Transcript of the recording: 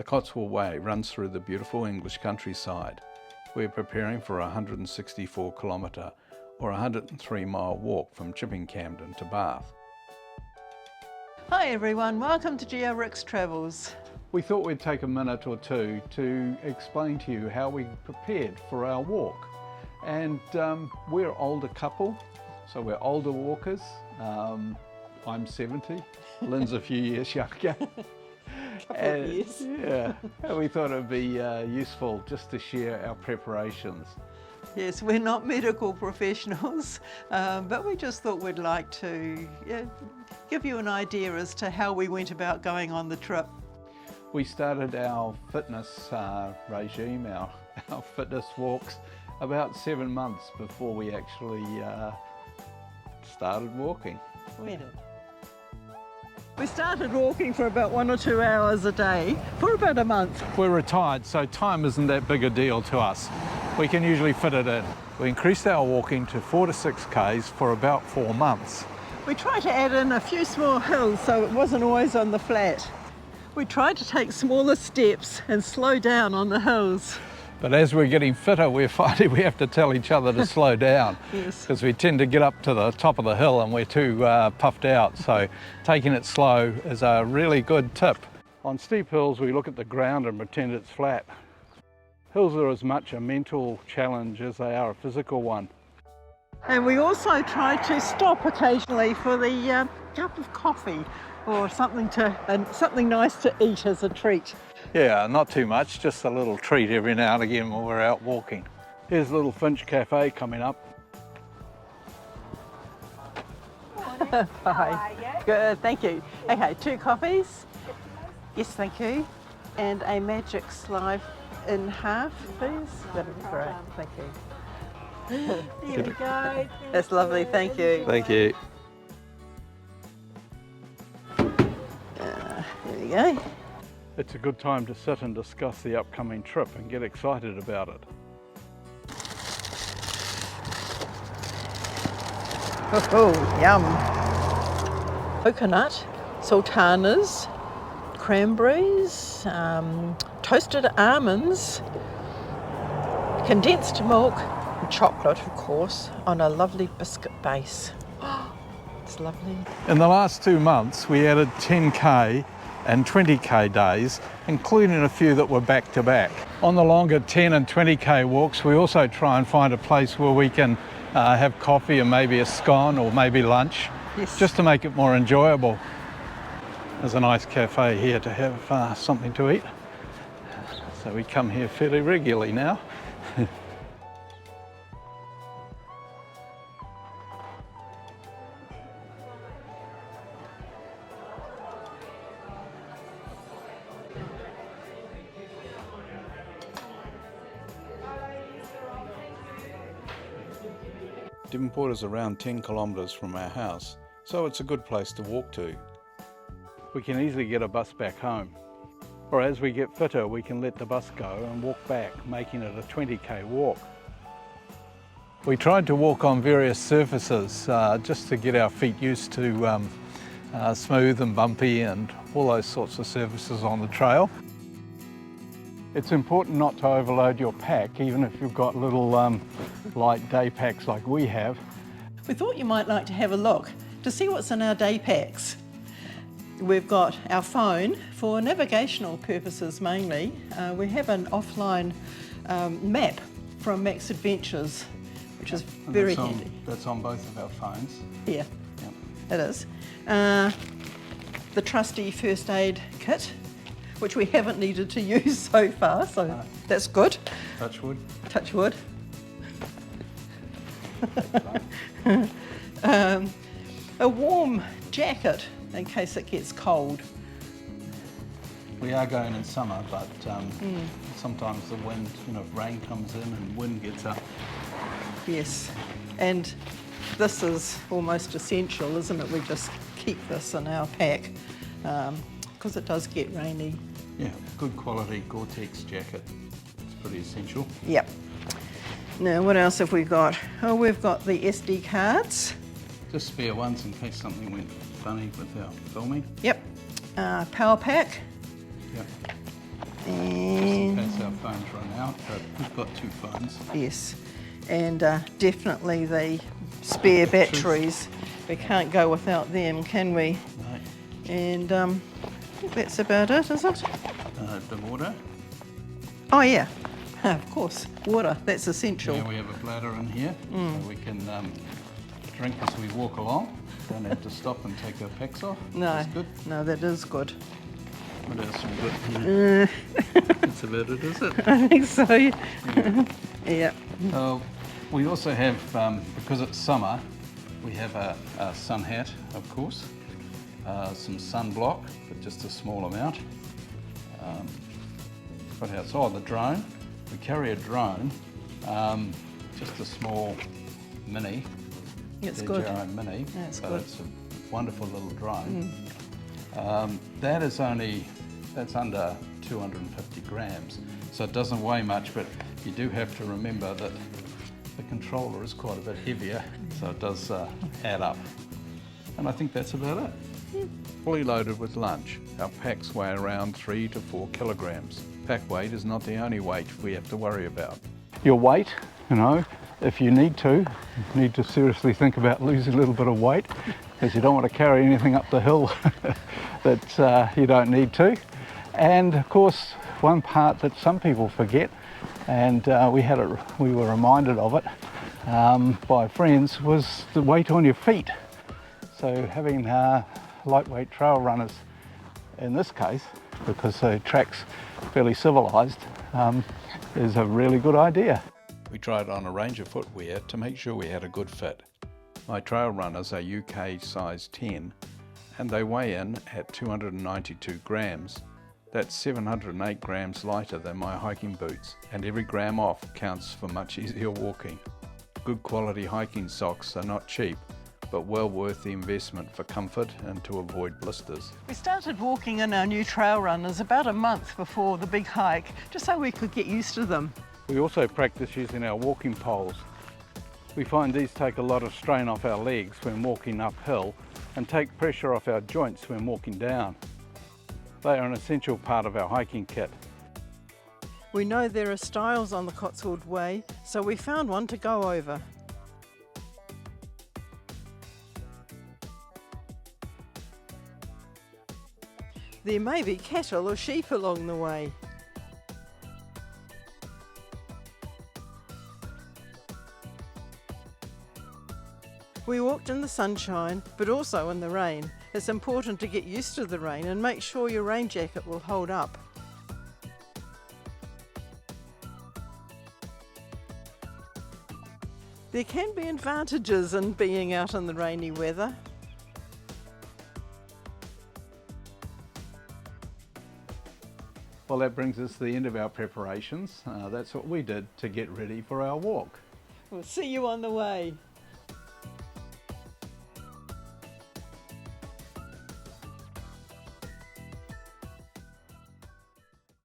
The Cotswold Way runs through the beautiful English countryside. We're preparing for a 164 kilometre or 103 mile walk from Chipping Campden to Bath. Hi everyone, welcome to GeoRick's Travels. We thought we'd take a minute or two to explain to you how we prepared for our walk. And we're an older couple, so we're older walkers. I'm 70, Lynn's a few years younger. Couple of years. Yeah, and we thought it'd be useful just to share our preparations. Yes, we're not medical professionals, but we just thought we'd like to give you an idea as to how we went about going on the trip. We started our fitness regime, our fitness walks, about 7 months before we actually started walking. We did. We started walking for about 1 or 2 hours a day for about a month. We're retired, so time isn't that big a deal to us. We can usually fit it in. We increased our walking to 4 to 6 Ks for about 4 months. We tried to add in a few small hills so it wasn't always on the flat. We tried to take smaller steps and slow down on the hills. But as we're getting fitter, we're finding we have to tell each other to slow down. Yes. Because we tend to get up to the top of the hill and we're too puffed out. So taking it slow is a really good tip. On steep hills, we look at the ground and pretend it's flat. Hills are as much a mental challenge as they are a physical one. And we also try to stop occasionally for the cup of coffee or something nice to eat as a treat. Yeah, not too much, just a little treat every now and again when we're out walking. Here's a little Finch Cafe coming up. Hi. Good, thank you. Okay, 2 coffees. Yes, thank you. And a magic slice in half, please. That'd be great, thank you. Here we go. That's lovely, thank you. Thank you. There we go. It's a good time to sit and discuss the upcoming trip and get excited about it. Oh, yum. Coconut, sultanas, cranberries, toasted almonds, condensed milk, and chocolate, of course, on a lovely biscuit base. It's lovely. In the last 2 months, we added 10K and 20K days, including a few that were back to back. On the longer 10 and 20K walks, we also try and find a place where we can have coffee and maybe a scone or maybe lunch, Yes. just to make it more enjoyable. There's a nice cafe here to have something to eat. So we come here fairly regularly now. Devonport is around 10 kilometres from our house, so it's a good place to walk to. We can easily get a bus back home, or as we get fitter we can let the bus go and walk back, making it a 20k walk. We tried to walk on various surfaces just to get our feet used to smooth and bumpy and all those sorts of surfaces on the trail. It's important not to overload your pack, even if you've got little light day packs like we have. We thought you might like to have a look to see what's in our day packs. We've got our phone for navigational purposes mainly. We have an offline map from Max Adventures, which is very handy. That's on both of our phones. Yeah, Yep. it is. The trusty first aid kit, which we haven't needed to use so far, so that's good. Touch wood. Touch wood. A warm jacket in case it gets cold. We are going in summer, but sometimes the wind, if rain comes in and wind gets up. Yes, and this is almost essential, isn't it? We just keep this in our pack because it does get rainy. Yeah, good quality Gore-Tex jacket. It's pretty essential. Yep. Now, what else have we got? Oh, we've got the SD cards. Just spare ones in case something went funny with our filming. Yep. Power pack. Yep. And Just in case our phones run out, but we've got 2 phones. yes, and definitely the spare batteries. We can't go without them, can we? No. And I think that's about it, is it? The water. Oh yeah, of course, water, that's essential. Yeah, we have a bladder in here, so we can drink as we walk along. Don't have to stop and take our packs off. No, That's good. no, that is good. What else we got here? That's about it, is it? I think so. Yeah. Yeah. We also have, because it's summer, we have a sun hat, of course, some sunblock, but just a small amount. What else? Oh, the drone. We carry a drone, just a small mini. It's the good. GeoRick mini, That's but good. it's a wonderful little drone. That's under 250 grams, so it doesn't weigh much, but you do have to remember that the controller is quite a bit heavier, so it does add up. And I think that's about it. Fully loaded with lunch, our packs weigh around 3 to 4 kilograms. Pack weight is not the only weight we have to worry about. Your weight, you know, if you need to seriously think about losing a little bit of weight, because you don't want to carry anything up the hill that you don't need to. And of course, one part that some people forget, and we were reminded of it by friends, was the weight on your feet. So having lightweight trail runners, in this case, because the track's fairly civilised, is a really good idea. We tried on a range of footwear to make sure we had a good fit. My trail runners are UK size 10 and they weigh in at 292 grams. That's 708 grams lighter than my hiking boots, and every gram off counts for much easier walking. Good quality hiking socks are not cheap, but well worth the investment for comfort and to avoid blisters. We started walking in our new trail runners about a month before the big hike, just so we could get used to them. We also practice using our walking poles. We find these take a lot of strain off our legs when walking uphill and take pressure off our joints when walking down. They are an essential part of our hiking kit. We know there are styles on the Cotswold Way, so we found one to go over. There may be cattle or sheep along the way. We walked in the sunshine, but also in the rain. It's important to get used to the rain and make sure your rain jacket will hold up. There can be advantages in being out in the rainy weather. Well, that brings us to the end of our preparations. That's what we did to get ready for our walk. We'll see you on the way.